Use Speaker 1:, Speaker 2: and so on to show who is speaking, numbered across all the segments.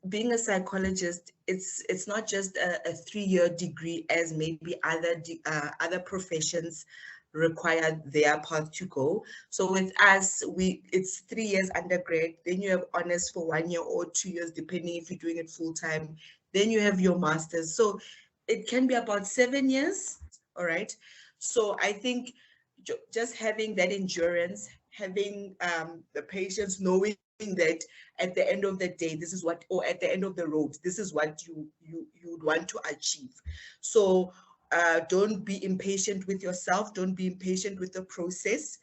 Speaker 1: being a psychologist, it's not just a 3-year degree as maybe other professions require their path to go. So with us, it's 3 years undergrad, then you have honors for 1 year or 2 years, depending if you're doing it full time. Then you have your master's. So it can be about 7 years, all right? So I think just having that endurance, having the patience, knowing that at the end of the day, this is what, or at the end of the road, this is what you would want to achieve. So don't be impatient with yourself. Don't be impatient with the process.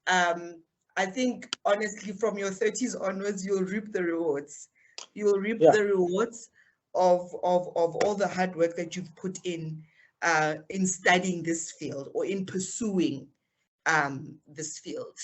Speaker 1: I think, honestly, from your 30s onwards, you'll reap the rewards. You will reap the rewards of all the hard work that you've put in studying this field or in pursuing this field.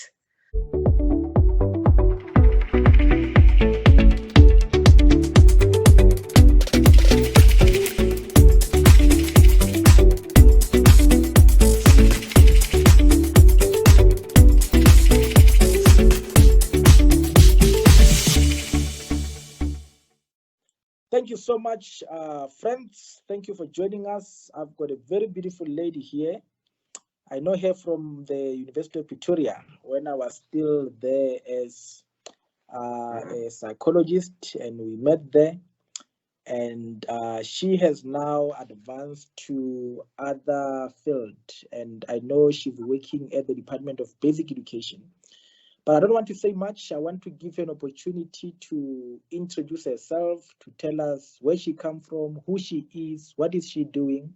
Speaker 2: Thank you so much, friends. Thank you for joining us. I've got a very beautiful lady here. I know her from the University of Pretoria when I was still there as a psychologist, and we met there. And she has now advanced to other field, and I know she's working at the Department of Basic Education. But I don't want to say much. I want to give her an opportunity to introduce herself, to tell us where she comes from, who she is, what is she doing.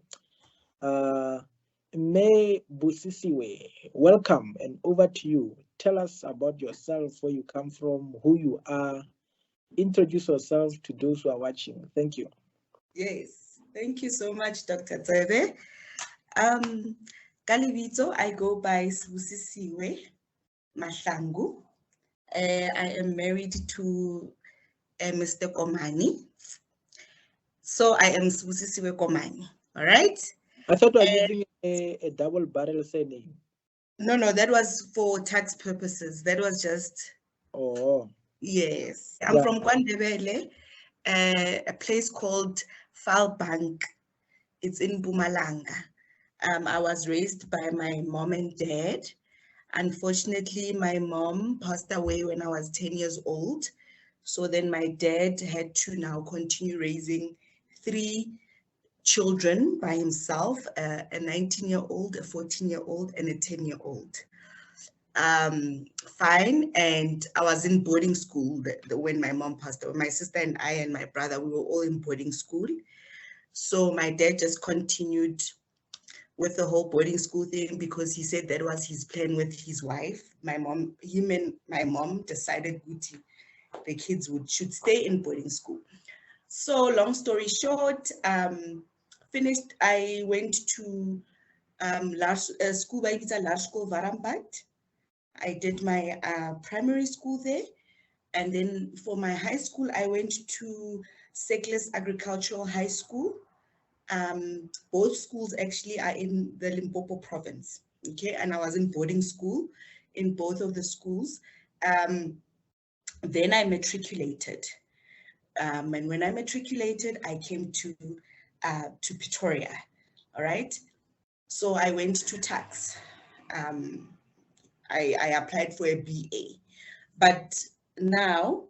Speaker 2: Sibusisiwe, welcome, and over to you. Tell us about yourself, where you come from, who you are. Introduce yourself to those who are watching. Thank you.
Speaker 1: Yes, thank you so much, Dr. Tsebe. Kalibito, I go by Sibusisiwe Mahlangu. I am married to Mr. Komane. So I am Sibusisiwe Komane, all right?
Speaker 2: I thought you were using a double barrel surname.
Speaker 1: No, that was for tax purposes. That was just...
Speaker 2: Oh.
Speaker 1: Yes. I'm from KwaNdebele, a place called Falbank. It's in Mpumalanga. I was raised by my mom and dad. Unfortunately, my mom passed away when I was 10 years old. So then my dad had to now continue raising 3 children by himself, a 19-year-old, a 14-year-old, and a 10-year-old. Fine. And I was in boarding school when my mom passed away. My sister and I and my brother, we were all in boarding school. So my dad just continued with the whole boarding school thing because he said that was his plan with his wife. Him and my mom decided the kids should stay in boarding school. So long story short, finished. I went to school by large school Varambat. I did my primary school there. And then for my high school, I went to Sekles Agricultural High School. Both schools actually are in the Limpopo province. Okay, and I was in boarding school in both of the schools. Then I matriculated. And when I matriculated, I came to Pretoria. All right. So I went to tax. I applied for a BA, but now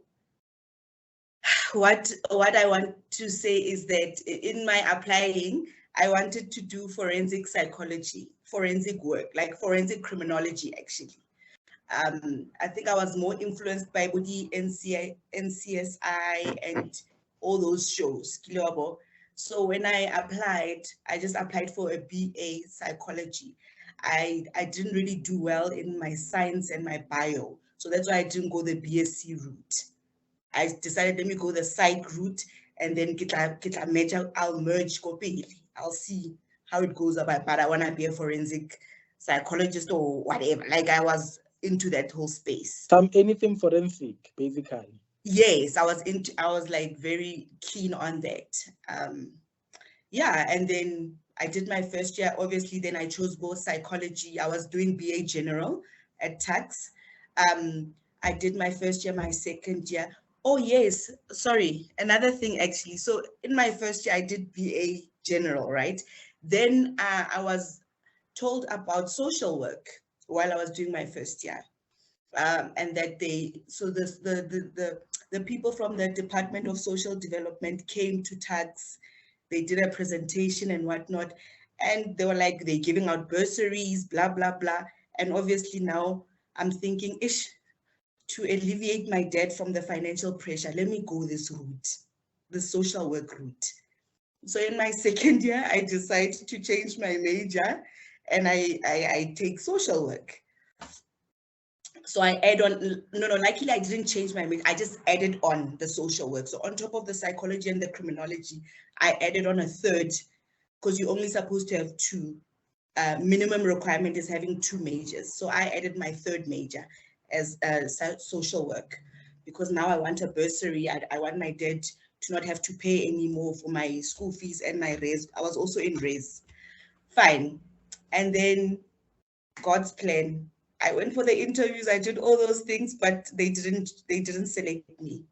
Speaker 1: what I want to say is that in my applying, I wanted to do forensic psychology, forensic work, like forensic criminology, actually. I think I was more influenced by the NCSI and all those shows. So when I applied, I just applied for a BA psychology. I didn't really do well in my science and my bio. So that's why I didn't go the BSc route. I decided, let me go the psych route and then I'll merge. I'll see how it goes about, but I want to be a forensic psychologist or whatever. Like I was into that whole space.
Speaker 2: Anything forensic, basically.
Speaker 1: Yes, I was like very keen on that. Yeah, and then I did my first year, obviously, then I chose both psychology. I was doing BA General at tax. I did my first year, my second year. Oh, yes. Sorry. Another thing, actually. So in my first year, I did BA General, right? Then I was told about social work while I was doing my first year. And that the people from the Department of Social Development came to TAGS. They did a presentation and whatnot. And they were like, they're giving out bursaries, blah, blah, blah. And obviously now I'm thinking, ish, to alleviate my dad from the financial pressure, let me go this route, the social work route. So in my second year, I decided to change my major and I take social work. So I add on, no, luckily I didn't change my major. I just added on the social work. So on top of the psychology and the criminology, I added on a third, because you're only supposed to have two. Minimum requirement is having two majors. So I added my third major as social work, because now I want a bursary. I want my dad to not have to pay any more for my school fees and my res. I was also in res. Fine. And then God's plan. I went for the interviews. I did all those things, but they didn't select me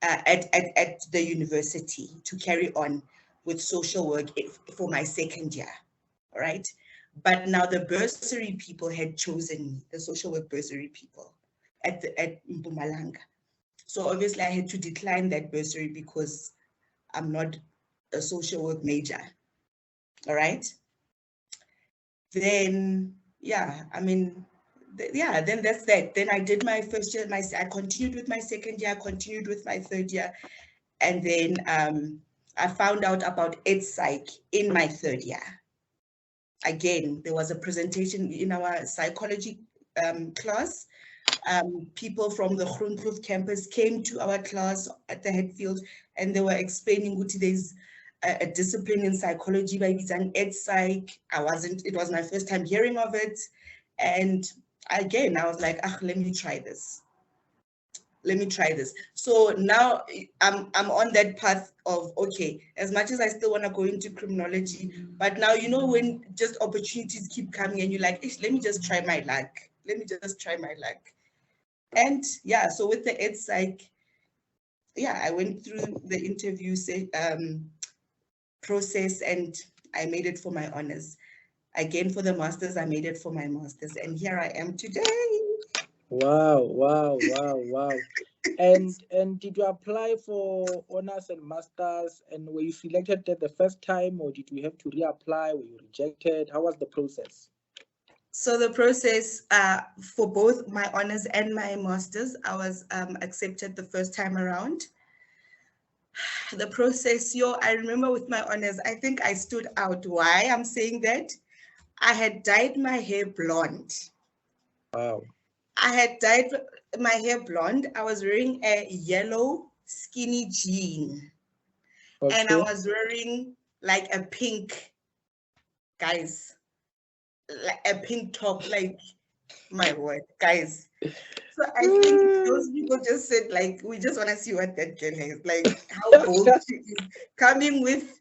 Speaker 1: at the university to carry on with social work for my second year. All right. But now the bursary people had chosen me, the social work bursary people at Mpumalanga. So obviously I had to decline that bursary because I'm not a social work major. All right. Then, yeah, I mean, yeah, then that's that. Then I did my first year, I continued with my second year, continued with my third year. And then I found out about PSYCH in my third year. Again, there was a presentation in our psychology class. People from the Groenkloof campus came to our class at the Hatfield, and they were explaining what there's a discipline in psychology by PSYCH. It was my first time hearing of it. And again, I was like, let me try this. Let me try this. So now I'm on that path of, okay, as much as I still want to go into criminology, but now, you know, when just opportunities keep coming and you're like, let me just try my luck. Let me just try my luck. And yeah, so with the PSYCH, yeah, I went through the interview process and I made it for my honors. Again, for the masters, I made it for my masters. And here I am today.
Speaker 2: Wow, wow, wow, wow. And did you apply for honors and masters, and were you selected the first time, or did you have to reapply? Were you rejected? How was the process?
Speaker 1: So the process for both my honors and my masters, I was accepted the first time around. The process, I remember with my honors, I think I stood out. Why I'm saying that? I had dyed my hair blonde.
Speaker 2: Wow.
Speaker 1: I had dyed my hair blonde. I was wearing a yellow skinny jean. Okay. And I was wearing like a pink, guys, like a pink top, like, my word, guys. So I think those people just said, like, we just want to see what that girl has, like, how bold she is, coming with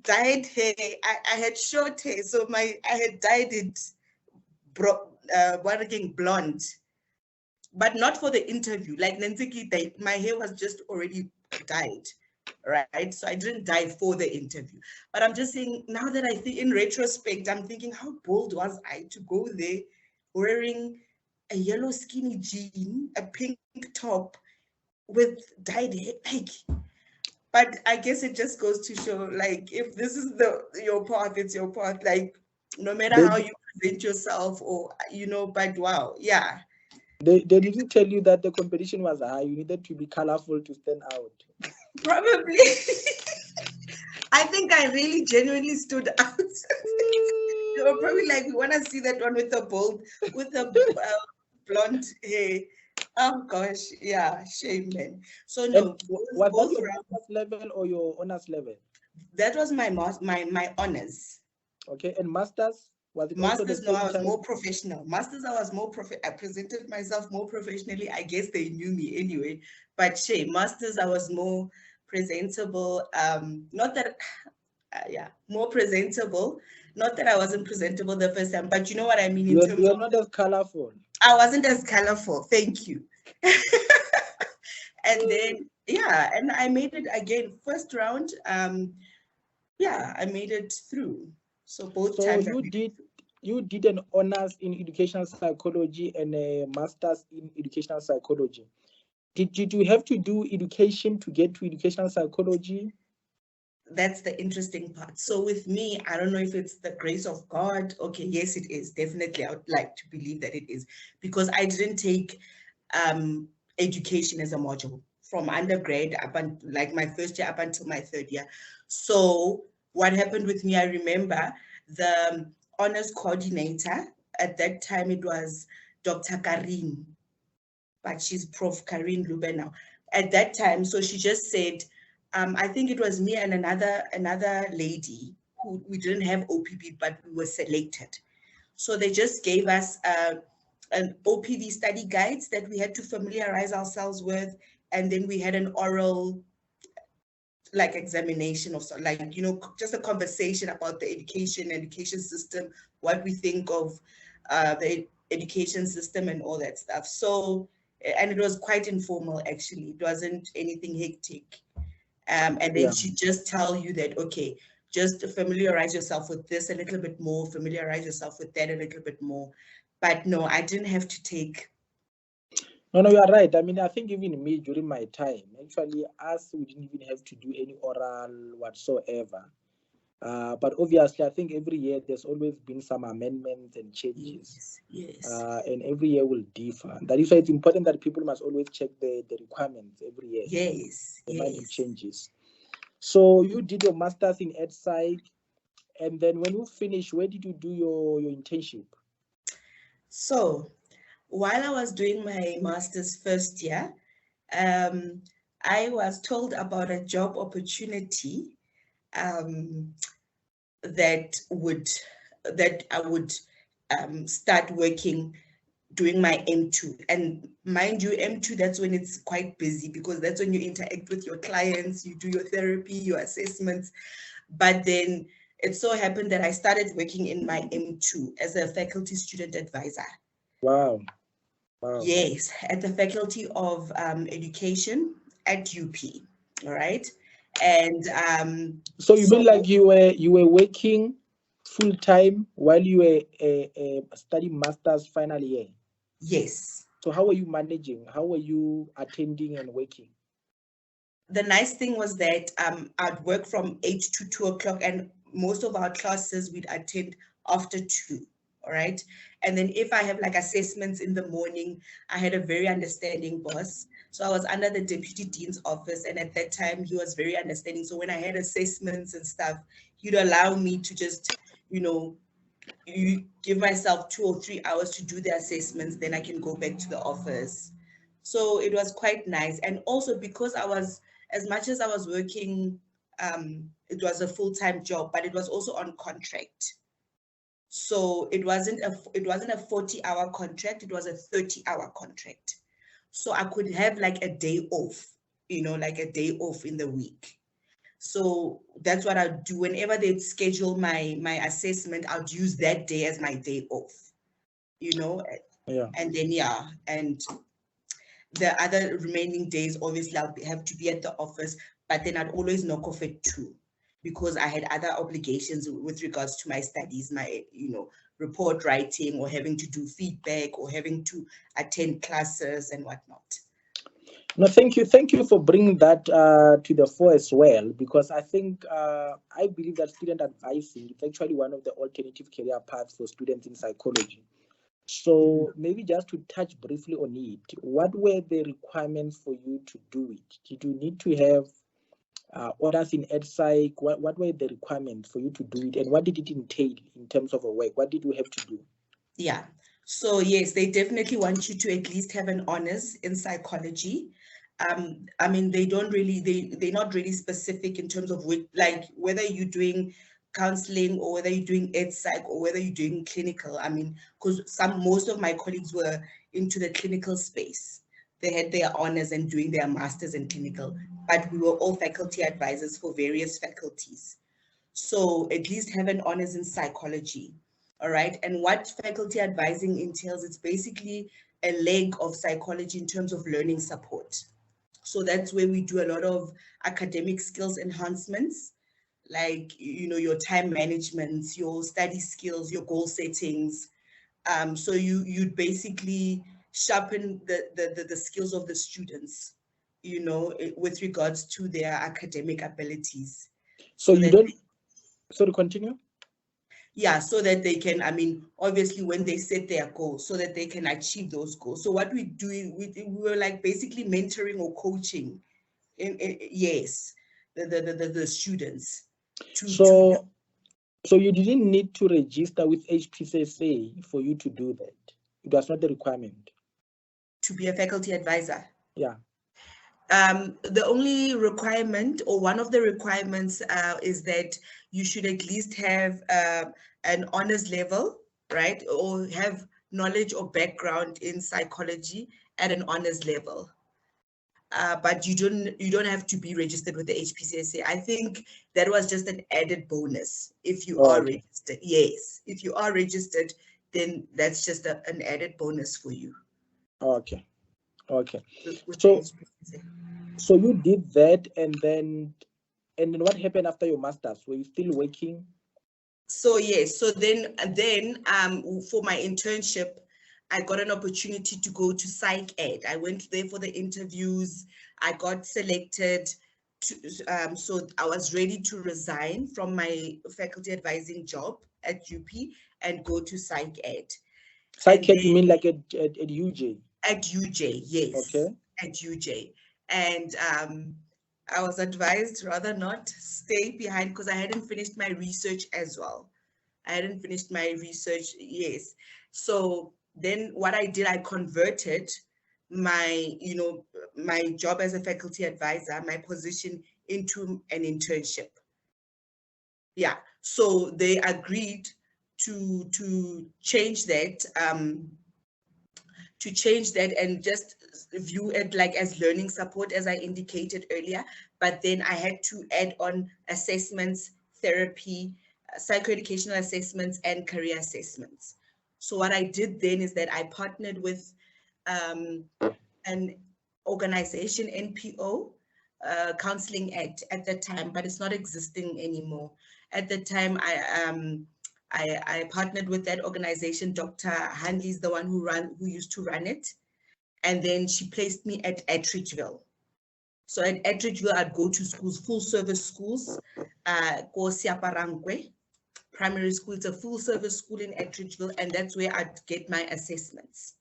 Speaker 1: dyed hair. I had short hair, so I had dyed it blonde, but not for the interview. Like Nensiki, my hair was just already dyed, right? So I didn't dye for the interview. But I'm just saying, now that I think in retrospect, I'm thinking, how bold was I to go there wearing a yellow skinny jean, a pink top with dyed hair, like. But I guess it just goes to show, like, if this is your path, it's your path. Like, no matter how you present yourself, or, you know, but wow, yeah.
Speaker 2: They didn't tell you that the competition was high. You needed to be colorful to stand out.
Speaker 1: Probably. I think I really genuinely stood out. They were probably like, we want to see that one with the blonde hair. Oh gosh, yeah, shame, man. So no,
Speaker 2: was that your master's level or your honors level?
Speaker 1: That was my honors.
Speaker 2: Okay, and masters? Was it
Speaker 1: masters? No, I was more professional. Masters, I was more I presented myself more professionally. I guess they knew me anyway. But shame, masters, I was more presentable. Not that, yeah, more presentable. Not that I wasn't presentable the first time, but you know what I mean.
Speaker 2: You're not as colorful.
Speaker 1: I wasn't as colorful. Thank you. And then, yeah, and I made it again, first round. Yeah, I made it through. So both
Speaker 2: So
Speaker 1: times I
Speaker 2: you
Speaker 1: made it
Speaker 2: did
Speaker 1: through.
Speaker 2: you did an honors in educational psychology and a master's in educational psychology. Did you have to do education to get to educational psychology?
Speaker 1: That's the interesting part. So with me, I don't know if it's the grace of God. Okay, yes, it is. Definitely, I would like to believe that it is, because I didn't take education as a module from undergrad up until like my first year up until my third year. So what happened with me, I remember the honors coordinator at that time, it was Dr. Karin, but she's Prof. Karin Lube now. At that time, so she just said, I think it was me and another lady who we didn't have OPB, but we were selected. So they just gave us an OPV study guides that we had to familiarize ourselves with, and then we had an oral like examination of like, you know, just a conversation about the education system, what we think of the education system and all that stuff. So, and it was quite informal actually. It wasn't anything hectic. And then
Speaker 2: Yeah.
Speaker 1: she just tell you that, okay, just familiarize yourself with this a little bit more, familiarize yourself with that a little bit more. But no, I didn't have to take.
Speaker 2: No, you are right. I mean, I think even me during my time, actually, us, we didn't even have to do any oral whatsoever. But obviously, I think every year there's always been some amendments and changes,
Speaker 1: Yes, yes,
Speaker 2: and every year will differ. That is why it's important that people must always check the requirements every year.
Speaker 1: yes,
Speaker 2: There might be
Speaker 1: yes.
Speaker 2: changes. So you did your master's in ed psych, and then when you finish, where did you do your internship?
Speaker 1: So while I was doing my master's first year, um, I was told about a job opportunity um, that would that I would start working doing my M2. And mind you, M2, that's when it's quite busy because that's when you interact with your clients, you do your therapy, your assessments. But then it so happened that I started working in my M2 as a faculty student advisor.
Speaker 2: Wow. Wow.
Speaker 1: Yes, at the Faculty of Education at UP. All right. And
Speaker 2: So you mean like
Speaker 1: so
Speaker 2: you were working full time while you were studying masters final year?
Speaker 1: yes,
Speaker 2: So how were you managing? How were you attending and working?
Speaker 1: the nice thing was that I'd work from 8 to 2 o'clock, and most of our classes we'd attend after 2. All right. And then if I have like assessments in the morning, I had a very understanding boss. So I was under the deputy dean's office, and at that time he was very understanding. So when I had assessments and stuff, he'd allow me to just, you know, you give myself 2 or 3 hours to do the assessments, then I can go back to the office. So it was quite nice. And also because I was, as much as I was working, it was a full-time job, but it was also on contract. So it wasn't a 40-hour contract, it was a 30-hour contract. So I could have like a day off, like a day off in the week. So that's what I'd do. Whenever they'd schedule my assessment, I'd use that day as my day off, you know,
Speaker 2: Yeah.
Speaker 1: and then yeah, and the other remaining days, obviously, have to be at the office, but then I'd always knock off at 2 because I had other obligations with regards to my studies, my, report writing or having to do feedback or having to attend classes and whatnot.
Speaker 2: No, thank you. Thank you for bringing that to the fore as well, because I think I believe that student advising is actually one of the alternative career paths for students in psychology. So maybe just to touch briefly on it, what were the requirements for you to do it? Did you need to have orders in ed psych? What were the requirements for you to do it, and what did it entail in terms of a work? What did you have to do?
Speaker 1: Yeah. So yes, they definitely want you to at least have an honors in psychology. I mean, they're not really specific in terms of like whether you're doing counseling or whether you're doing ed psych or whether you're doing clinical. I mean, because most of my colleagues were into the clinical space. They had their honors and doing their masters in clinical, but we were all faculty advisors for various faculties. So at least have an honors in psychology. All right. And what faculty advising entails, it's basically a leg of psychology in terms of learning support. So that's where we do a lot of academic skills enhancements, like, your time management, your study skills, your goal settings. So you'd basically sharpen the skills of the students, with regards to their academic abilities.
Speaker 2: So you don't, sorry, continue.
Speaker 1: Yeah, so that they can, obviously when they set their goals, so that they can achieve those goals. So what we do, we were like basically mentoring or coaching, yes, the students.
Speaker 2: So you didn't need to register with HPSSA for you to do that. It was not the requirement.
Speaker 1: To be a faculty advisor?
Speaker 2: Yeah.
Speaker 1: The only requirement, or one of the requirements, is that you should at least have an honors level, right? Or have knowledge or background in psychology at an honors level. But you don't have to be registered with the HPSSA. I think that was just an added bonus if you are registered. Yes, if you are registered, then that's just an added bonus for you.
Speaker 2: Okay. So you did that, and then what happened after your master's? Were you still working?
Speaker 1: So yes, so then for my internship, I got an opportunity to go to Psych Ed. I went there for the interviews. I got selected. So I was ready to resign from my faculty advising job at UP and go to Psych Ed.
Speaker 2: Psych Ed, you mean like at UJ?
Speaker 1: At UJ, yes.
Speaker 2: Okay.
Speaker 1: At UJ. And I was advised rather not stay behind because I hadn't finished my research as well. Yes. So then what I did, I converted my job as a faculty advisor, my position, into an internship. Yeah. So they agreed to change that, and just view it like as learning support, as I indicated earlier. But then I had to add on assessments, therapy, psychoeducational assessments, and career assessments. So what I did then is that I partnered with an organization, NPO, Counseling Act at the time, but it's not existing anymore. At the time, I partnered with that organization. Dr. Hanley is the one who used to run it. And then she placed me at Ettridgeville. So at Ettridgeville, I'd go to schools, full service schools, Siaparangwe Primary School. It's a full service school in Ettridgeville, and that's where I'd get my assessments,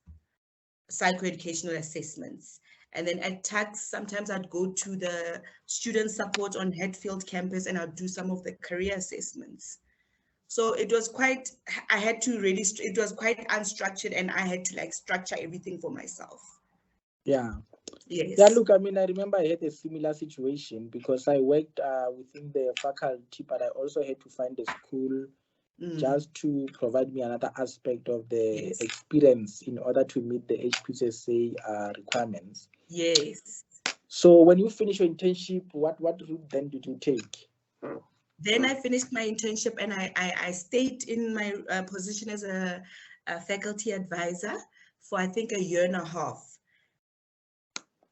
Speaker 1: psychoeducational assessments. And then at TAX, sometimes I'd go to the student support on Hatfield campus, and I'd do some of the career assessments. So it was quite, it was quite unstructured, and I had to structure everything for myself.
Speaker 2: Yeah.
Speaker 1: Yes.
Speaker 2: Yeah, look, I remember I had a similar situation because I worked within the faculty, but I also had to find a school just to provide me another aspect of the experience in order to meet the HPSSA requirements.
Speaker 1: Yes.
Speaker 2: So when you finish your internship, what route then did you take?
Speaker 1: Then I finished my internship, and I stayed in my position as a faculty advisor for I think a year and a half.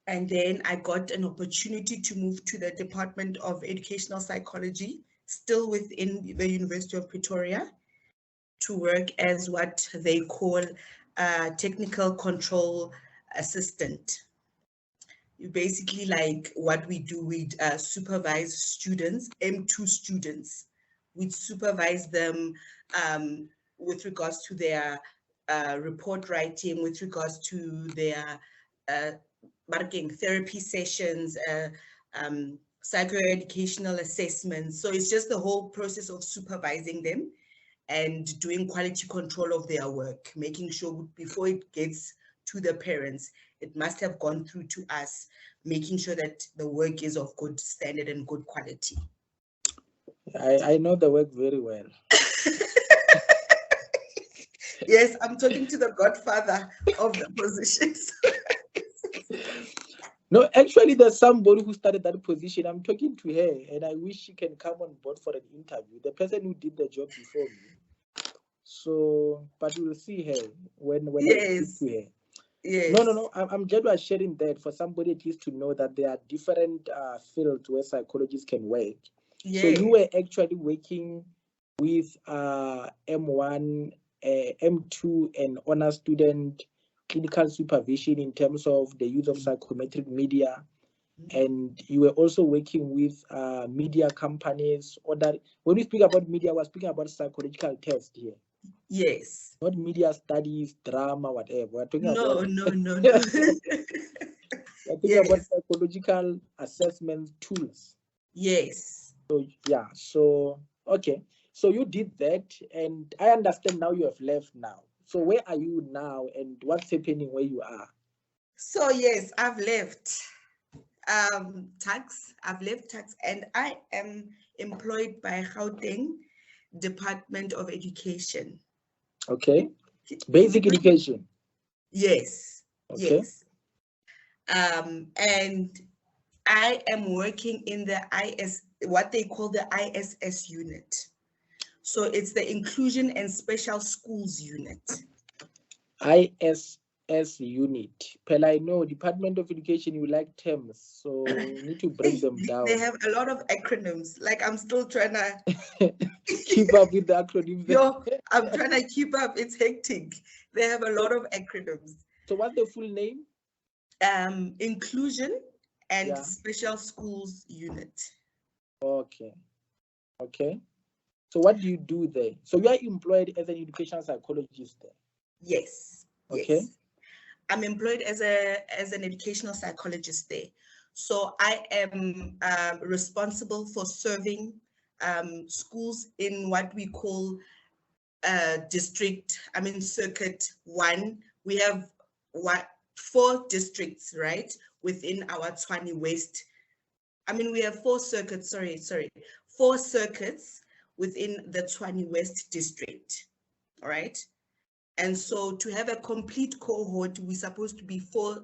Speaker 1: And then I got an opportunity to move to the Department of Educational Psychology, still within the University of Pretoria, to work as what they call a technical control assistant. Basically, like what we do, we'd supervise students, M2 students. We'd supervise them with regards to their report writing, with regards to their marking therapy sessions, psychoeducational assessments. So it's just the whole process of supervising them and doing quality control of their work, making sure before it gets to the parents, it must have gone through to us, making sure that the work is of good standard and good quality.
Speaker 2: I know the work very well.
Speaker 1: Yes, I'm talking to the godfather of the positions.
Speaker 2: No, actually, there's somebody who started that position. I'm talking to her, and I wish she can come on board for an interview. The person who did the job before me. So, but we'll see her when I speak to her.
Speaker 1: Yes.
Speaker 2: No. I'm glad you are sharing that for somebody at least to know that there are different fields where psychologists can work.
Speaker 1: Yes.
Speaker 2: So you were actually working with M1, M2, and honor student clinical supervision in terms of the use of psychometric media. And you were also working with media companies, or that when we speak about media, we're speaking about psychological tests here.
Speaker 1: Yes.
Speaker 2: Not media studies, drama, whatever. We're talking about
Speaker 1: No.
Speaker 2: we're talking about
Speaker 1: Yes.
Speaker 2: psychological assessment tools.
Speaker 1: Yes.
Speaker 2: So yeah, so okay. So you did that, and I understand now you have left now. So where are you now, and what's happening where you are?
Speaker 1: So yes, I've left tax. I've left tax, and I am employed by Gauteng Department of Education.
Speaker 2: Okay, basic education.
Speaker 1: Yes.
Speaker 2: Okay.
Speaker 1: Yes. And I am working in the what they call the ISS unit. So it's the Inclusion and Special Schools unit.
Speaker 2: ISS unit. Well, I know Department of Education, you like terms, so we need to break them down.
Speaker 1: They have a lot of acronyms. Like I'm still trying to
Speaker 2: keep up with the acronyms.
Speaker 1: Yo, I'm trying to keep up. It's hectic. They have a lot of acronyms.
Speaker 2: So what's the full name?
Speaker 1: Inclusion and Special Schools unit.
Speaker 2: Okay. Okay. So what do you do there? So you are employed as an educational psychologist there?
Speaker 1: Yes.
Speaker 2: Okay.
Speaker 1: Yes. I'm employed as an educational psychologist there. So I am responsible for serving schools in what we call circuit 1. We have 4 districts, right, within our Tshwane West. We have 4 circuits, 4 circuits within the Tshwane West district, all right? And so to have a complete cohort, we're supposed to be 4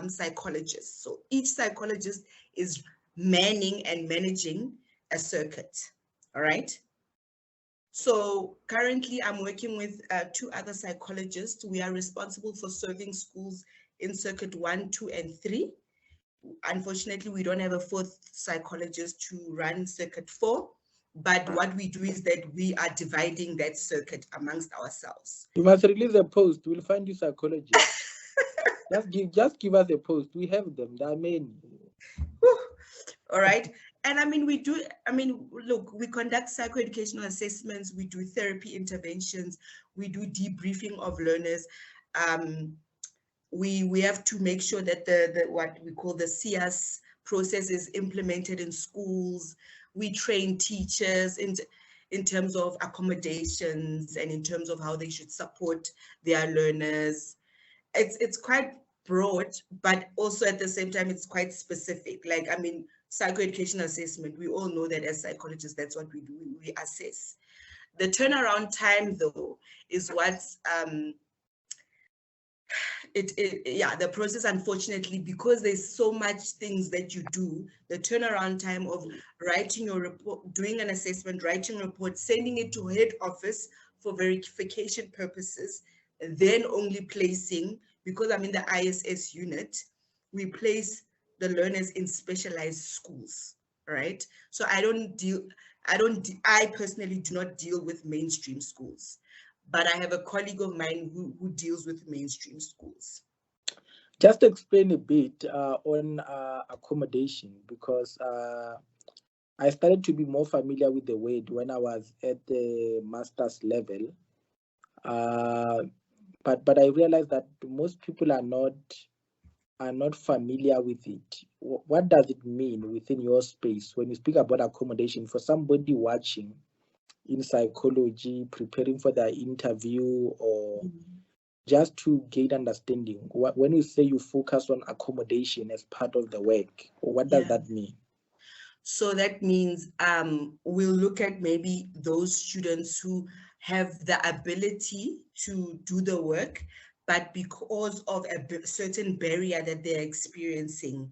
Speaker 1: psychologists. So each psychologist is manning and managing a circuit, all right? So currently I'm working with 2 other psychologists. We are responsible for serving schools in circuit 1, 2, and 3. Unfortunately, we don't have a 4th psychologist to run circuit 4. But what we do is that we are dividing that circuit amongst ourselves.
Speaker 2: You must release a post. We'll find you psychologists. just give us a post. We have them. There are many.
Speaker 1: All right. And we do, look, we conduct psychoeducational assessments, we do therapy interventions, we do debriefing of learners. We have to make sure that the what we call the CS process is implemented in schools. We train teachers in terms of accommodations and in terms of how they should support their learners. It's quite broad, but also at the same time, it's quite specific. Like, psychoeducational assessment, we all know that as psychologists, that's what we do, we assess. The turnaround time, though, is what's, the process, unfortunately, because there's so much things that you do, the turnaround time of writing your report, doing an assessment, writing a report, sending it to head office for verification purposes, then only placing, because I'm in the ISS unit, we place the learners in specialized schools, right? So I personally do not deal with mainstream schools, but I have a colleague of mine who deals with mainstream schools.
Speaker 2: Just explain a bit on accommodation, because I started to be more familiar with the word when I was at the master's level. But I realized that most people are not familiar with it. What does it mean within your space when you speak about accommodation for somebody watching in psychology, preparing for their interview, or just to gain understanding? When you say you focus on accommodation as part of the work, what does that mean?
Speaker 1: So that means we'll look at maybe those students who have the ability to do the work, but because of a certain barrier that they're experiencing,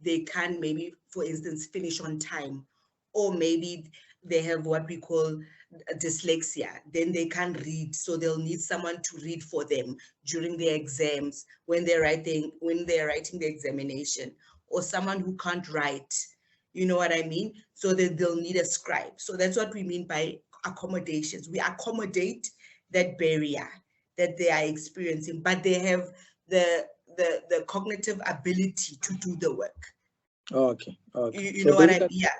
Speaker 1: they can't maybe, for instance, finish on time, or maybe they have what we call dyslexia, then they can't read, so they'll need someone to read for them during their exams when they're writing the examination, or someone who can't write, you know what I mean? So that they'll need a scribe. So that's what we mean by accommodations. We accommodate that barrier that they are experiencing, but they have the cognitive ability to do the work.
Speaker 2: Okay.
Speaker 1: You
Speaker 2: So
Speaker 1: know what I mean? Yeah.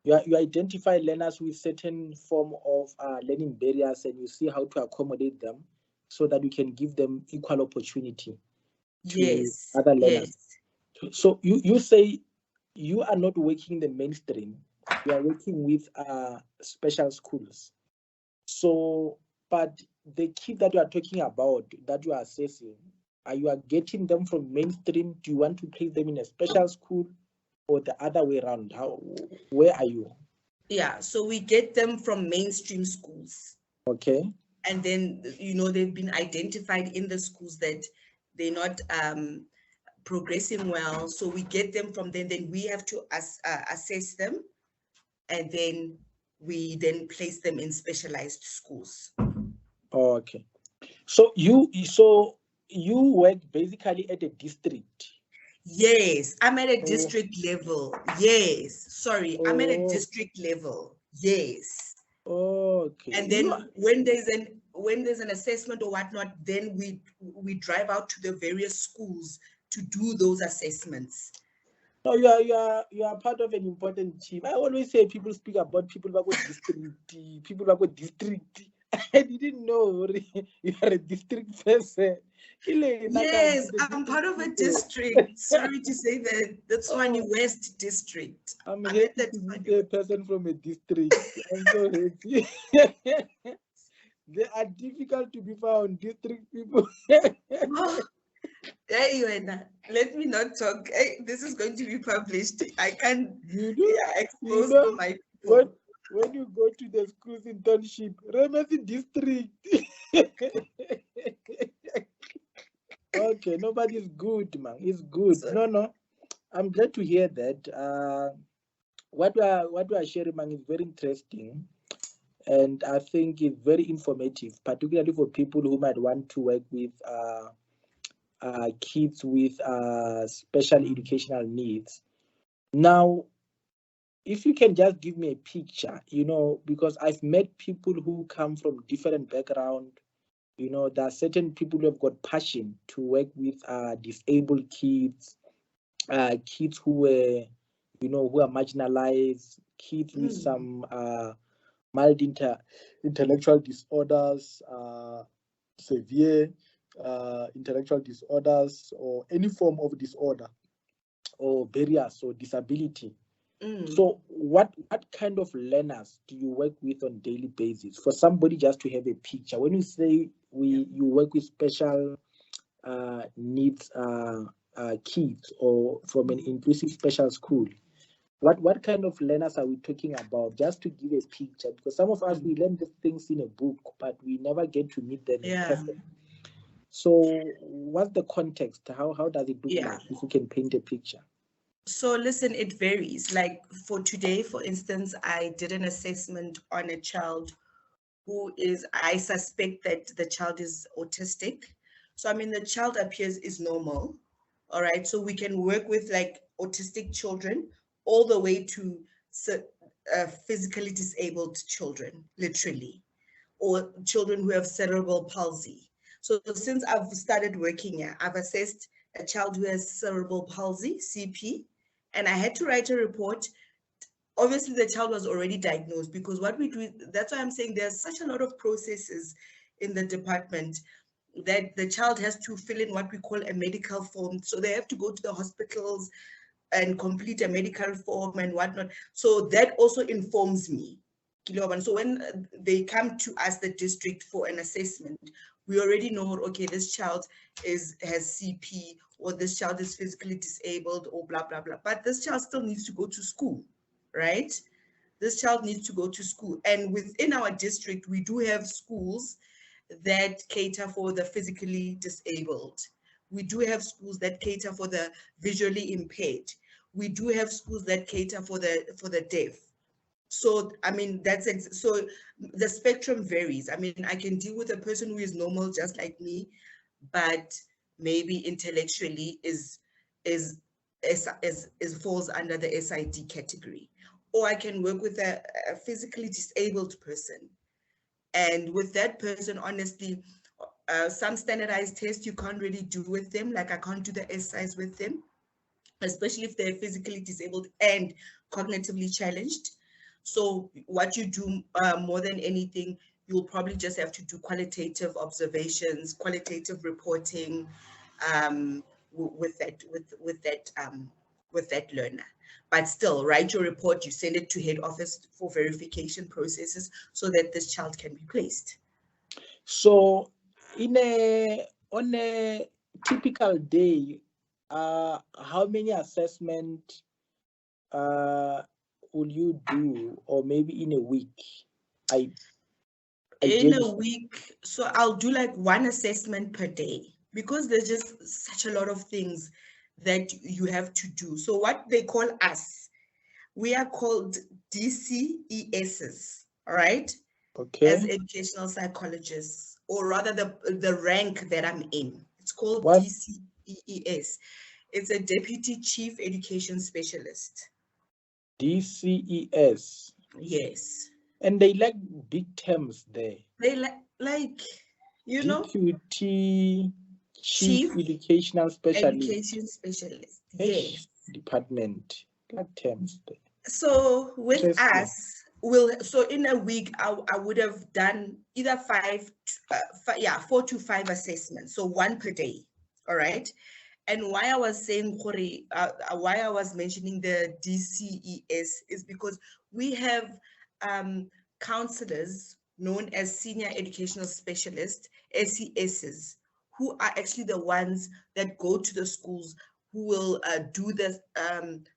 Speaker 2: You identify learners with certain form of learning barriers, and you see how to accommodate them so that you can give them equal opportunity to
Speaker 1: Yes.
Speaker 2: other learners.
Speaker 1: Yes.
Speaker 2: So you say you are not working the mainstream, you are working with special schools. So, but the kids that you are talking about, that you are assessing, are you getting them from mainstream? Do you want to place them in a special school, or the other way around? Where are you?
Speaker 1: Yeah, so we get them from mainstream schools.
Speaker 2: Okay.
Speaker 1: And then, you know, they've been identified in the schools that they're not progressing well. So we get them from them, then we have to assess them, and then we then place them in specialized schools.
Speaker 2: Okay. So you work basically at a district.
Speaker 1: Yes, I'm at a district level. Yes, sorry, I'm at a district level. Yes.
Speaker 2: Okay.
Speaker 1: And then when there's an assessment or whatnot, then we drive out to the various schools to do those assessments.
Speaker 2: No, you are part of an important team. I always say people speak about people who go district, people who go district. I didn't know you are a district person.
Speaker 1: Yes, I'm part of a district. Sorry to say that. That's Swani West District.
Speaker 2: I'm happy to meet a person from a district. I'm so happy. They are difficult to be found, district people.
Speaker 1: Let me not talk. This is going to be published. I can't expose my people.
Speaker 2: When you go to the schools internship, Remesi district. Okay, nobody's good, man. It's good. No. I'm glad to hear that. What we are sharing, man, is very interesting, and I think it's very informative, particularly for people who might want to work with kids with special educational needs. Now, if you can just give me a picture, you know, because I've met people who come from different backgrounds. You know, there are certain people who have got passion to work with disabled kids, kids who were, you know, who are marginalized, kids with some mild intellectual disorders, severe intellectual disorders, or any form of disorder, or barriers, or disability. So what kind of learners do you work with on a daily basis? For somebody just to have a picture, when you say you work with special needs kids, or from an inclusive special school, what kind of learners are we talking about? Just to give a picture, because some of us, we learn these things in a book, but we never get to meet them in person. So what's the context? How does it look like, if you can paint a picture?
Speaker 1: So listen, it varies. Like for today, for instance, I did an assessment on a child who I suspect that the child is autistic. So I mean, the child appears is normal. All right. So we can work with like autistic children all the way to physically disabled children, literally, or children who have cerebral palsy. So since I've started working here, I've assessed a child who has cerebral palsy, CP, and I had to write a report. Obviously, the child was already diagnosed, because what we do, that's why I'm saying there's such a lot of processes in the department that the child has to fill in what we call a medical form. So they have to go to the hospitals and complete a medical form and whatnot. So that also informs me. So when they come to us, the district, for an assessment, we already know, okay, this child has CP, or this child is physically disabled, or blah, blah, blah. But this child still needs to go to school, right? This child needs to go to school. And within our district, we do have schools that cater for the physically disabled. We do have schools that cater for the visually impaired. We do have schools that cater for the deaf. So, I mean, so the spectrum varies. I mean, I can deal with a person who is normal, just like me, but maybe intellectually is falls under the SID category. Or I can work with a physically disabled person. And with that person, honestly, some standardized tests you can't really do with them. Like I can't do the exercise with them, especially if they're physically disabled and cognitively challenged. So what you do more than anything, you'll probably just have to do qualitative observations, qualitative reporting with that learner. But still, write your report, you send it to head office for verification processes so that this child can be placed.
Speaker 2: So on a typical day, how many assessments will you do, or maybe in a week?
Speaker 1: In a week, so I'll do like one assessment per day, because there's just such a lot of things that you have to do. So what they call us, we are called DCESs, all right?
Speaker 2: Okay.
Speaker 1: As educational psychologists, or rather the rank that I'm in. It's called DCES. It's a Deputy Chief Education Specialist.
Speaker 2: DCES.
Speaker 1: Yes.
Speaker 2: And they like big terms there.
Speaker 1: They like you know,
Speaker 2: Deputy Chief Educational Specialist.
Speaker 1: Education Specialist. Yes.
Speaker 2: Department. Like terms there.
Speaker 1: So with us, so in a week, I would have done either 4 to 5 assessments. So 1 per day. All right. And why I was saying, why I was mentioning the DCES is because we have counselors known as Senior Educational Specialists, SESs, who are actually the ones that go to the schools, who will do the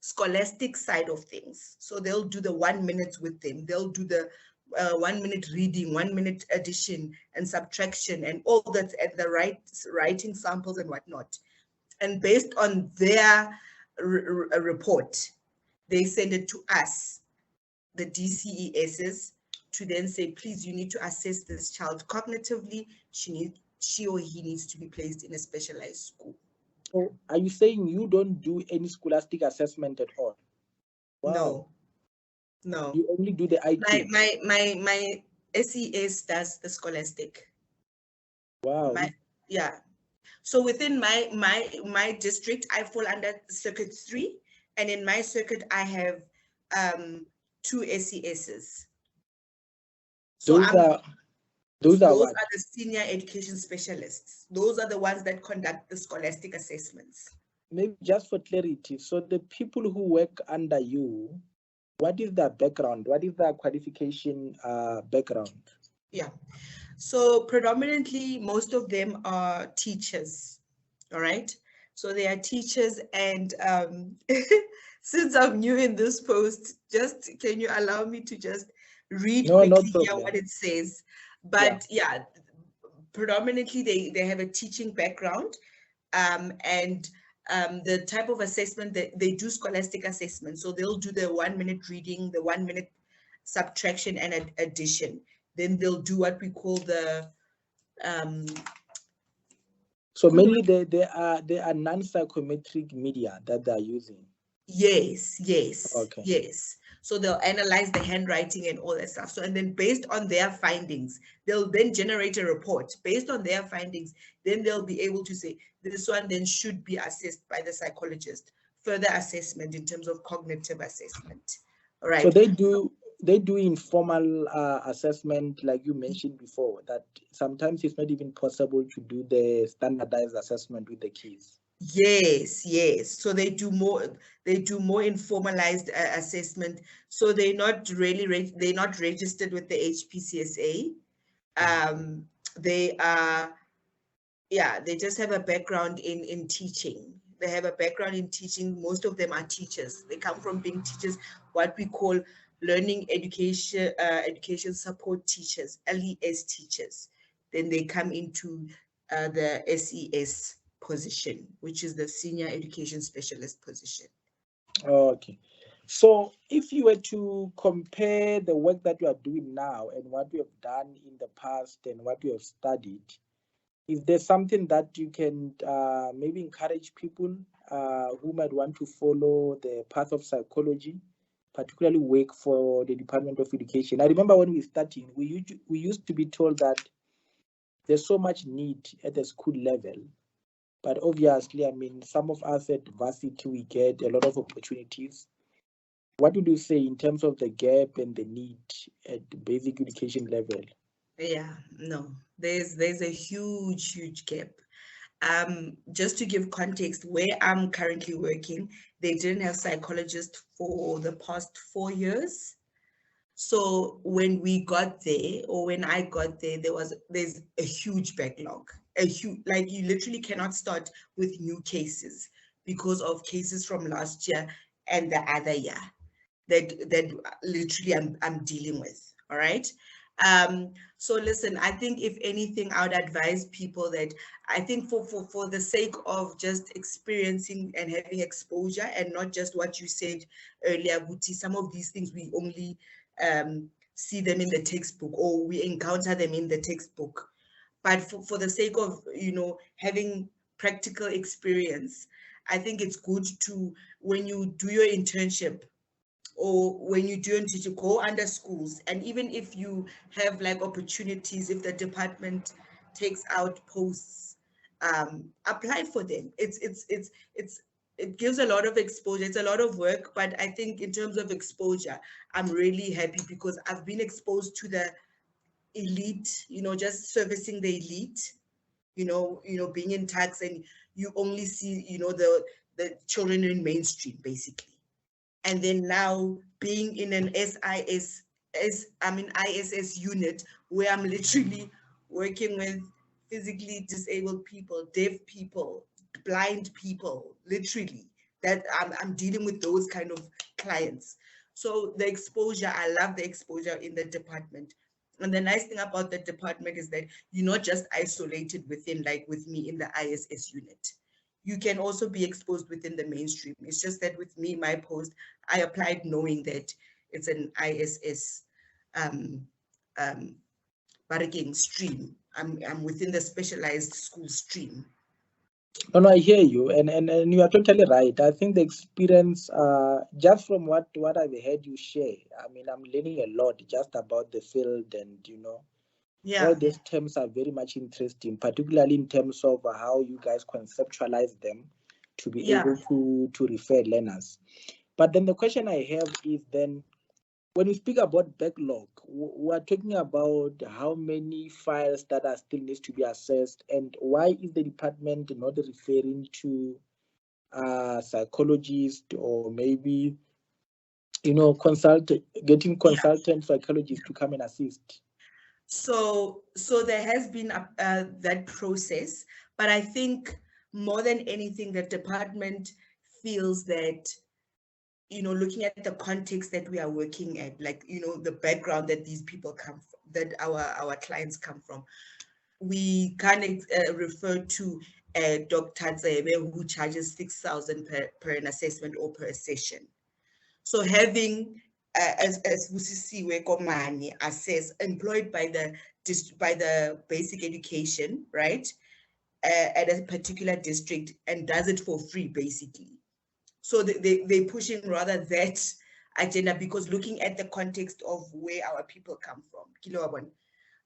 Speaker 1: scholastic side of things. So they'll do the 1 minute with them. They'll do the 1 minute reading, 1 minute addition and subtraction, and all that, at the writing samples and whatnot. And based on their report, they send it to us, the DCESs, to then say, please, you need to assess this child cognitively. She or he needs to be placed in a specialized school.
Speaker 2: So are you saying you don't do any scholastic assessment at all?
Speaker 1: Wow. No.
Speaker 2: You only do the IT.
Speaker 1: My SES does the scholastic.
Speaker 2: Wow.
Speaker 1: Yeah. So within my district, I fall under Circuit 3, and in my circuit, I have 2 SESs. So those are the senior education specialists. Those are the ones that conduct the scholastic assessments.
Speaker 2: Maybe just for clarity, so the people who work under you, what is their background? What is their qualification background?
Speaker 1: Yeah. So predominantly, most of them are teachers, all right? So they are teachers, and since I'm new in this post, just can you allow me to just read quickly here what it says? But yeah, predominantly they have a teaching background, and the type of assessment that they do, scholastic assessment. So they'll do the 1 minute reading, the 1 minute subtraction and addition. Then they'll do what we call the
Speaker 2: so mainly they are non-psychometric media that they are using.
Speaker 1: Yes.
Speaker 2: Okay.
Speaker 1: Yes. So they'll analyze the handwriting and all that stuff. So, and then based on their findings, they'll then generate a report. Based on their findings, then they'll be able to say, this one then should be assessed by the psychologist. Further assessment in terms of cognitive assessment. All right.
Speaker 2: So they do informal assessment, like you mentioned before, that sometimes it's not even possible to do the standardized assessment with the kids.
Speaker 1: Yes. So they do more informalized assessment. So they're not really they're not registered with the HPCSA. They are, they just have a background in teaching. They have a background in teaching. Most of them are teachers. They come from being teachers, what we call learning education support teachers, LES teachers. Then they come into the SES position, which is the senior education specialist position.
Speaker 2: Okay. So if you were to compare the work that you are doing now and what you have done in the past and what you have studied, is there something that you can maybe encourage people who might want to follow the path of psychology, particularly work for the Department of Education? I remember when we started, we used to be told that there's so much need at the school level. But obviously, I mean, some of us at varsity, we get a lot of opportunities. What would you say in terms of the gap and the need at the basic education level?
Speaker 1: Yeah, no, there's a huge gap. Just to give context, where I'm currently working, they didn't have psychologists for the past 4 years. So when we got there, or when I got there, there's a huge backlog. Like, you literally cannot start with new cases because of cases from last year and the other year that literally I'm dealing with. All right. So listen, I think if anything, I would advise people that I think for the sake of just experiencing and having exposure, and not just what you said earlier, Guti, some of these things we only see them in the textbook, or we encounter them in the textbook. But for the sake of, having practical experience, I think it's good to, when you do your internship, or when you do to go under schools, and even if you have like opportunities, if the department takes out posts, apply for them. It gives a lot of exposure. It's a lot of work, but I think in terms of exposure, I'm really happy because I've been exposed to the elite, just servicing the elite, being in tax, and you only see, the children in mainstream, basically. And then now being in an ISS unit, where I'm literally working with physically disabled people, deaf people, blind people, literally, that I'm dealing with those kind of clients. So the exposure, I love the exposure in the department. And the nice thing about the department is that you're not just isolated within, like with me in the ISS unit. You can also be exposed within the mainstream. It's just that with me, my post, I applied knowing that it's an ISS barracking stream. I'm within the specialized school stream.
Speaker 2: No, I hear you, and you are totally right. I think the experience, just from what I've heard you share, I mean, I'm learning a lot just about the field, and
Speaker 1: Yeah.
Speaker 2: all these terms are very much interesting, particularly in terms of how you guys conceptualize them to be able to refer learners. But then the question I have is then, when we speak about backlog, we're talking about how many files that are still needs to be assessed, and why is the department not referring to psychologist, or maybe getting consultant psychologists to come and assist?
Speaker 1: So there has been that process, but I think more than anything, the department feels that, looking at the context that we are working at, like, the background that these people come from, that our clients come from, we can't refer to Dr. Zebe, who charges 6,000 per an assessment or per session. So having as Sibusisiwe Komane assess, employed by the basic education, right, at a particular district, and does it for free, basically. So they push in rather that agenda, because looking at the context of where our people come from.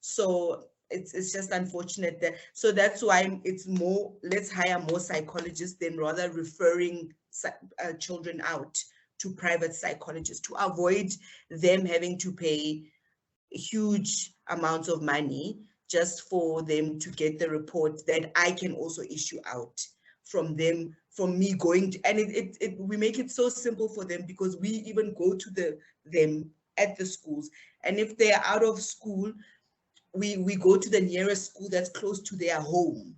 Speaker 1: So it's just unfortunate that, so that's why it's more, let's hire more psychologists than rather referring children out to private psychologists, to avoid them having to pay huge amounts of money just for them to get the report that I can also issue out from them, from me going to, and we make it so simple for them, because we even go to them at the schools, and if they are out of school, we go to the nearest school that's close to their home.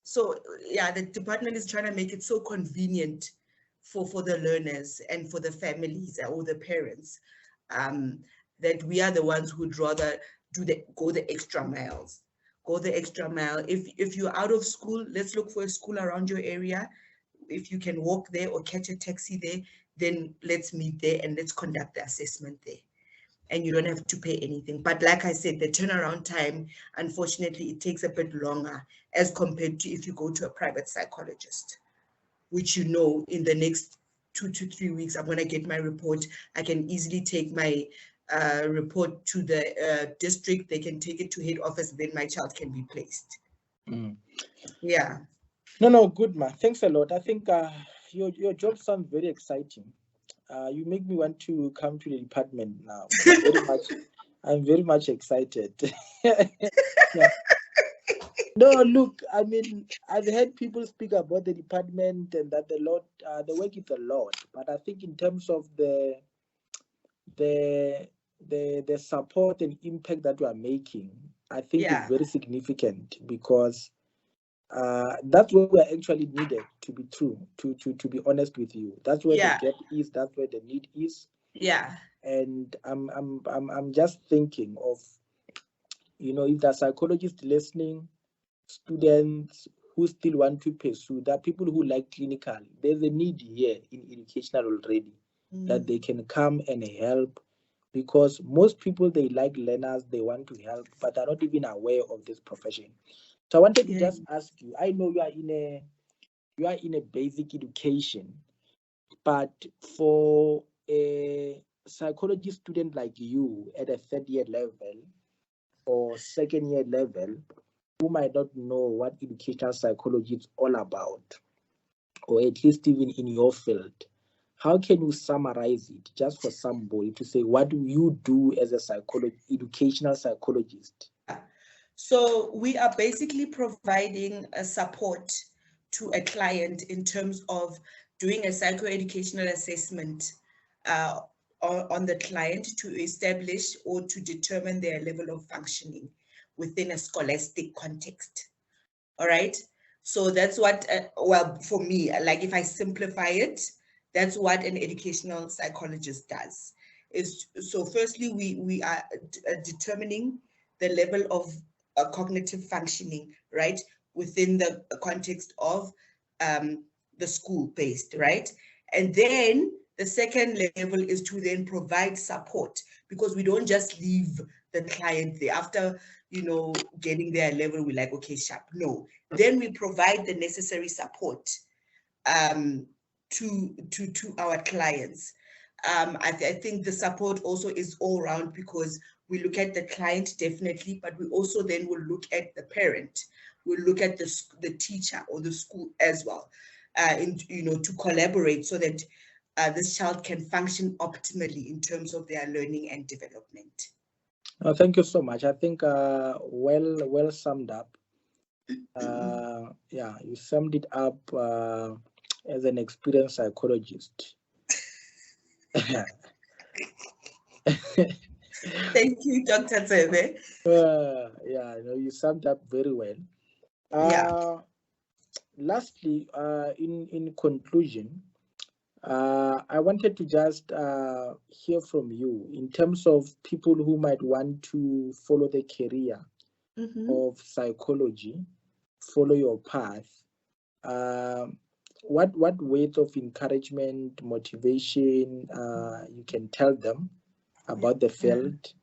Speaker 1: So yeah, the department is trying to make it so convenient for the learners and for the families or the parents, that we are the ones who'd rather go the extra miles. Go the extra mile. If you're out of school, let's look for a school around your area. If you can walk there or catch a taxi there, then let's meet there and let's conduct the assessment there. And you don't have to pay anything. But like I said, the turnaround time, unfortunately, it takes a bit longer as compared to if you go to a private psychologist, which you know in the next 2 to 3 weeks, I'm going to get my report. I can easily take my report to the district. They can take it to head office, then my child can be placed. Yeah.
Speaker 2: No, good, ma. Thanks a lot. I think your job sounds very exciting. You make me want to come to the department now. I'm very much excited. Yeah. No, look, I mean, I've heard people speak about the department and that the work is a lot. But I think in terms of the support and impact that we are making, I think it's very significant, because that's where we're actually needed, to be true, to be honest with you. That's where the gap is, that's where the need is.
Speaker 1: Yeah.
Speaker 2: And I'm just thinking of, if the psychologists listening, students who still want to pursue, there are people who like clinical. There's a need here in educational already, that they can come and help, because most people, they like learners, they want to help, but are not even aware of this profession. So I wanted to just ask you, I know you are in a basic education, but for a psychology student like you at a third year level or second year level, who might not know what educational psychology is all about, or at least even in your field, how can you summarize it just for somebody to say, what do you do as a educational psychologist?
Speaker 1: So we are basically providing a support to a client in terms of doing a psychoeducational assessment on the client to establish or to determine their level of functioning within a scholastic context. All right. So that's what, well, for me, like if I simplify it, that's what an educational psychologist does. So firstly, we are determining the level of cognitive functioning, right, within the context of the school-based, right? And then the second level is to then provide support, because we don't just leave the client there after, getting their level. We're like, okay, sharp. No, then we provide the necessary support to our clients. I think the support also is all round, because we look at the client definitely, but we also then will look at the parent. We'll look at the teacher or the school as well, to collaborate so that this child can function optimally in terms of their learning and development.
Speaker 2: Thank you so much. I think well summed up. Yeah, you summed it up as an experienced psychologist.
Speaker 1: Thank you, Dr. Tsebe.
Speaker 2: Yeah, you summed up very well. Lastly, in conclusion, I wanted to just hear from you in terms of people who might want to follow the career of psychology, follow your path. What words of encouragement, motivation you can tell them about the field?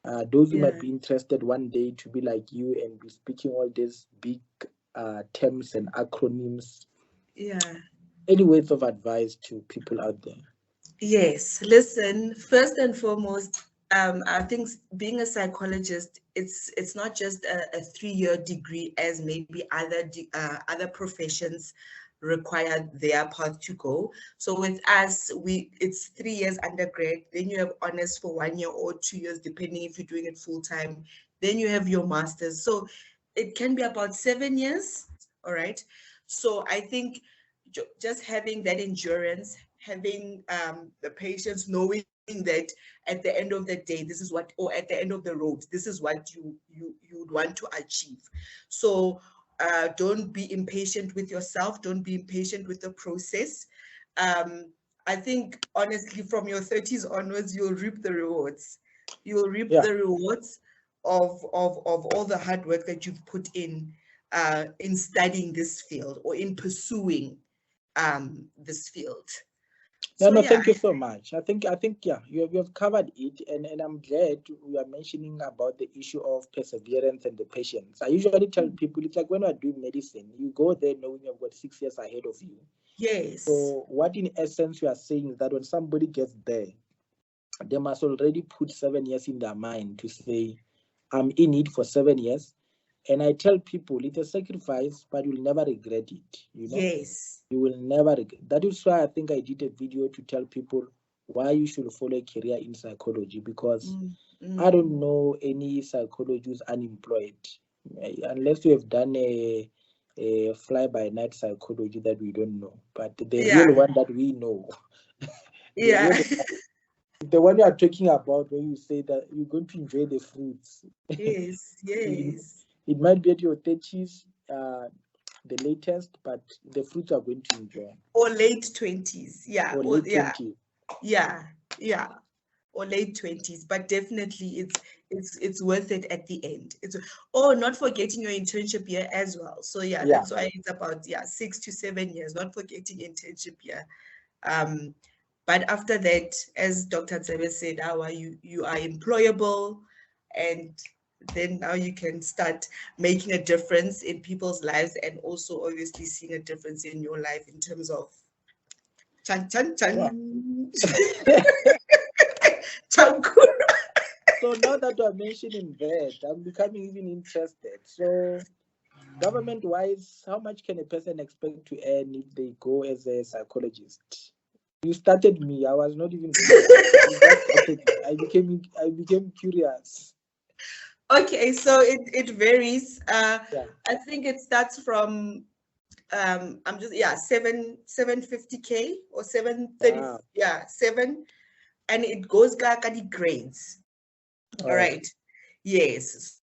Speaker 2: Those who might be interested one day to be like you and be speaking all these big terms and acronyms. Any words of advice to people out there?
Speaker 1: Yes, listen, first and foremost, I think being a psychologist, it's not just a 3-year degree as maybe other professions require their path to go. So with us, it's 3 years undergrad, then you have honors for 1 year or 2 years, depending if you're doing it full time. Then you have your master's. So it can be about 7 years. All right. So I think just having that endurance, having the patience, knowing that at the end of the day, this is what, or at the end of the road, this is what you would want to achieve. So don't be impatient with yourself. Don't be impatient with the process. I think, honestly, from your 30s onwards, you'll reap the rewards. You'll reap the rewards of all the hard work that you've put in studying this field or in pursuing this field.
Speaker 2: No,
Speaker 1: So
Speaker 2: no,
Speaker 1: yeah,
Speaker 2: thank you so much. I think, yeah, you have covered it, and I'm glad we are mentioning about the issue of perseverance and the patience. I usually tell people it's like when we're doing medicine, you go there knowing you've got 6 years ahead of you.
Speaker 1: yes,
Speaker 2: So what in essence you are saying is that when somebody gets there, they must already put 7 years in their mind to say, I'm in it for 7 years. And I tell people it's a sacrifice, but you'll never regret it. You know,
Speaker 1: yes,
Speaker 2: you will never regret. That is why I think I did a video to tell people why you should follow a career in psychology, because I don't know any psychologist unemployed, unless you have done a fly-by-night psychology that we don't know. But the real one that we know,
Speaker 1: yeah,
Speaker 2: the one you are talking about, when you say that you're going to enjoy the fruits.
Speaker 1: yes, yes.
Speaker 2: It might be at your 30s, the latest, but the fruits are going to enjoy.
Speaker 1: Or late 20s, yeah,
Speaker 2: Or late 20s.
Speaker 1: Yeah, or late 20s, but definitely it's worth it at the end. It's not forgetting your internship year as well. So yeah, that's why it's about 6 to 7 years, not forgetting internship year. But after that, as Dr. Tsebe said, you are employable, and then now you can start making a difference in people's lives, and also obviously seeing a difference in your life in terms of chan chan chan.
Speaker 2: So now that we're mentioning that, I'm becoming even interested. So government-wise, how much can a person expect to earn if they go as a psychologist? You started me. I was not even. I became curious.
Speaker 1: Okay, so it varies. I think it starts from 750K or 730.
Speaker 2: Wow.
Speaker 1: Yeah, 7, and it goes like the grades. All right. Yes.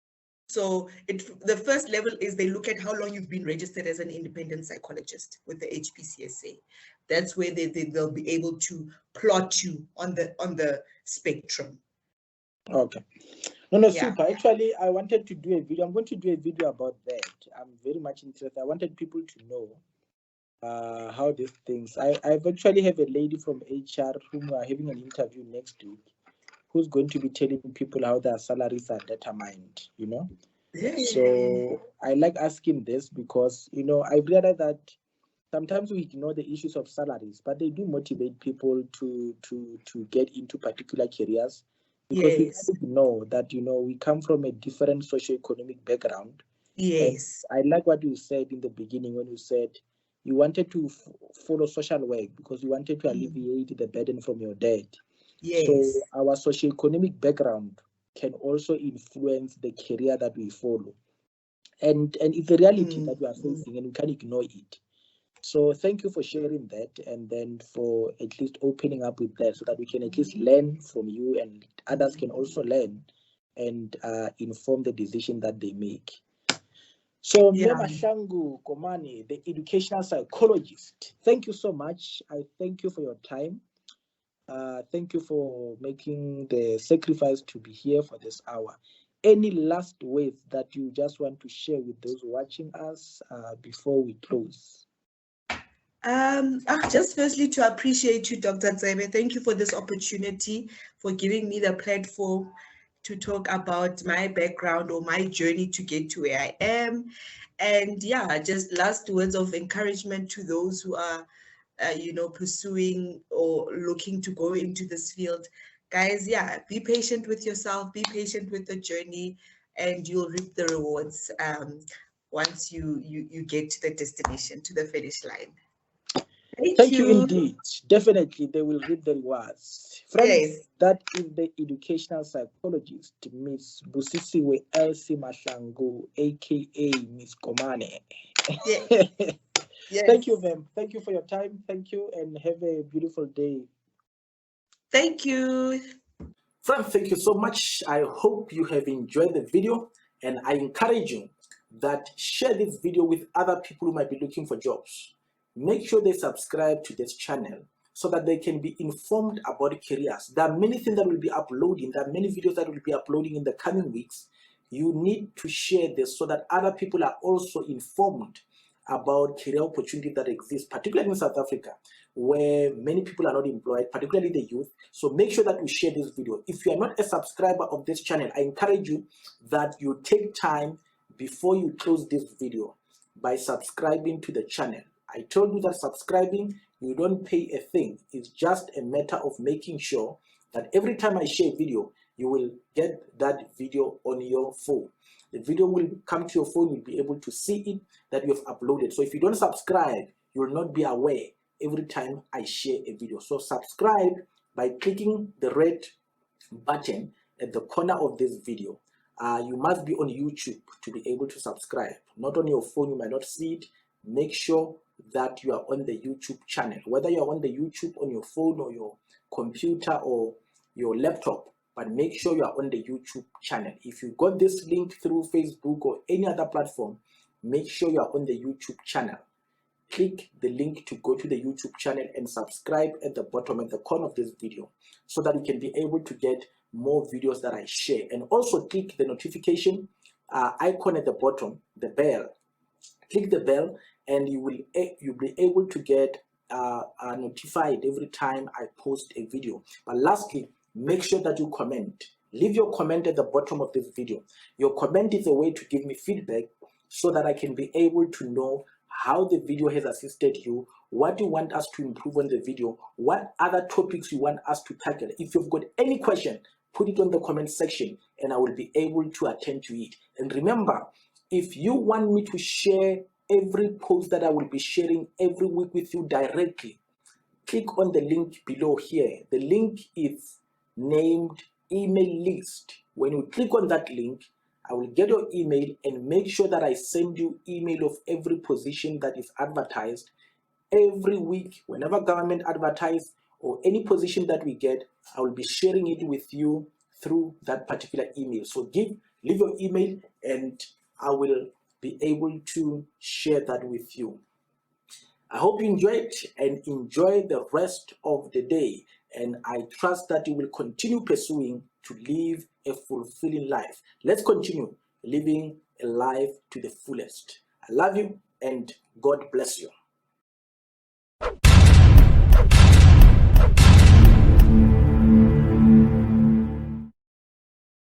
Speaker 1: So the first level is they look at how long you've been registered as an independent psychologist with the HPCSA. That's where they'll be able to plot you on the spectrum.
Speaker 2: Okay. No, super. Actually, I wanted to do a video. I'm going to do a video about that. I'm very much interested. I wanted people to know how these things. I've actually have a lady from HR whom we are having an interview next week, who's going to be telling people how their salaries are determined, you know. So I like asking this because, you know, I realized that sometimes we ignore the issues of salaries, but they do motivate people to get into particular careers, because we know that, you know, we come from a different socioeconomic background.
Speaker 1: Yes.
Speaker 2: And I like what you said in the beginning when you said you wanted to follow social work because you wanted to alleviate the burden from your dad.
Speaker 1: Yes.
Speaker 2: So our socioeconomic background can also influence the career that we follow. And it's a reality that we are facing, and we can't ignore it. So thank you for sharing that, and then for at least opening up with that so that we can at least learn from you, and others can also learn and inform the decision that they make. So Sibusisiwe Komane, the educational psychologist, thank you so much. I thank you for your time. Thank you for making the sacrifice to be here for this hour. Any last words that you just want to share with those watching us before we close?
Speaker 1: Just firstly to appreciate you, Dr. Tsebe. Thank you for this opportunity, for giving me the platform to talk about my background or my journey to get to where I am. And just last words of encouragement to those who are pursuing or looking to go into this field. Guys, be patient with yourself, be patient with the journey, and you'll reap the rewards once you get to the destination, to the finish line.
Speaker 2: Thank you indeed. Definitely, they will reap the rewards. Friends, that is the educational psychologist, Miss Sibusisiwe Mashango, aka Miss Komane. Thank you, ma'am. Thank you for your time. Thank you, and have a beautiful day.
Speaker 1: Thank you.
Speaker 2: Friends, thank you so much. I hope you have enjoyed the video, and I encourage you that share this video with other people who might be looking for jobs. Make sure they subscribe to this channel so that they can be informed about careers. There are many things that will be uploading. There are many videos that will be uploading in the coming weeks. You need to share this so that other people are also informed about career opportunities that exist, particularly in South Africa. where many people are not employed, particularly the youth. So make sure that you share this video. If you are not a subscriber of this channel, I encourage you that you take time before you close this video by subscribing to the channel. I told you that subscribing, you don't pay a thing. It's just a matter of making sure that every time I share a video, you will get that video on your phone. The video will come to your phone, you'll be able to see it that you have uploaded. So if you don't subscribe, you will not be aware every time I share a video. So subscribe by clicking the red button at the corner of this video. You must be on YouTube to be able to subscribe. Not on your phone, you might not see it. Make sure that you are on the YouTube channel, whether you are on the YouTube on your phone or your computer or your laptop, but make sure you are on the YouTube channel. If you got this link through Facebook or any other platform, make sure you are on the YouTube channel. Click the link to go to the YouTube channel and subscribe at the bottom at the corner of this video so that you can be able to get more videos that I share. And also click the notification icon at the bottom, the bell. Click the bell and you'll be able to get notified every time I post a video. But lastly, make sure that you comment. Leave your comment at the bottom of this video. Your comment is a way to give me feedback so that I can be able to know how the video has assisted you, what you want us to improve on the video, what other topics you want us to tackle. If you've got any question, put it on the comment section and I will be able to attend to it. And remember, if you want me to share every post that I will be sharing every week with you directly, click on the link below here. The link is named email list. When you click on that link, I will get your email and make sure that I send you email of every position that is advertised every week. Whenever government advertise or any position that we get, I will be sharing it with you through that particular email. So leave your email and I will be able to share that with you. I hope you enjoyed and enjoy the rest of the day. And I trust that you will continue pursuing to live a fulfilling life. Let's continue living a life to the fullest. I love you and God bless you.